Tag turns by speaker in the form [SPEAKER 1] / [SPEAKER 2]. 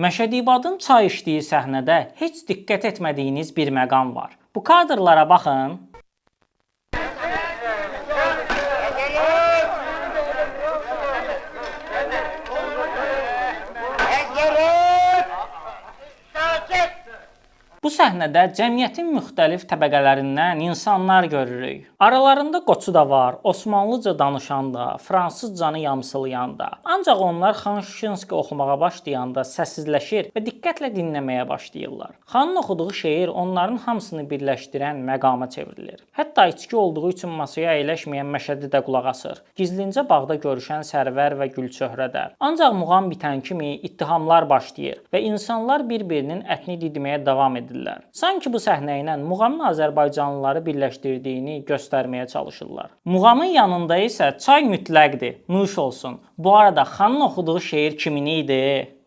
[SPEAKER 1] Məşədibadın çay içdiyi səhnədə heç diqqət etmədiyiniz bir məqam var. Bu kadrlara baxın. Bu səhnədə cəmiyyətin müxtəlif təbəqələrindən insanlar görürük. Aralarında qoçu da var, Osmanlıca danışan da, fransızcanı yamsılayan da. Ancaq onlar Xan Şuşinski oxumağa başlayanda səssizləşir və diqqətlə dinləməyə başlayırlar. Xanın oxuduğu şeir onların hamısını birləşdirən məqama çevrilir. Hətta içki olduğu üçün masaya əyləşməyən Məşədi də qulaq asır. Gizlincə bağda görüşən Sərvər və Gülçöhrə də. Ancaq muğam bitən kimi ittihamlar başlayır və insanlar bir-birinin ətini didməyə davam edir. Sanki bu səhnə ilə muğamın Azərbaycanlıları birləşdirdiyini göstərməyə çalışırlar. Muğamın yanında isə çay mütləqdir, nuş olsun. Bu arada Xanın oxuduğu şeir kimin idi?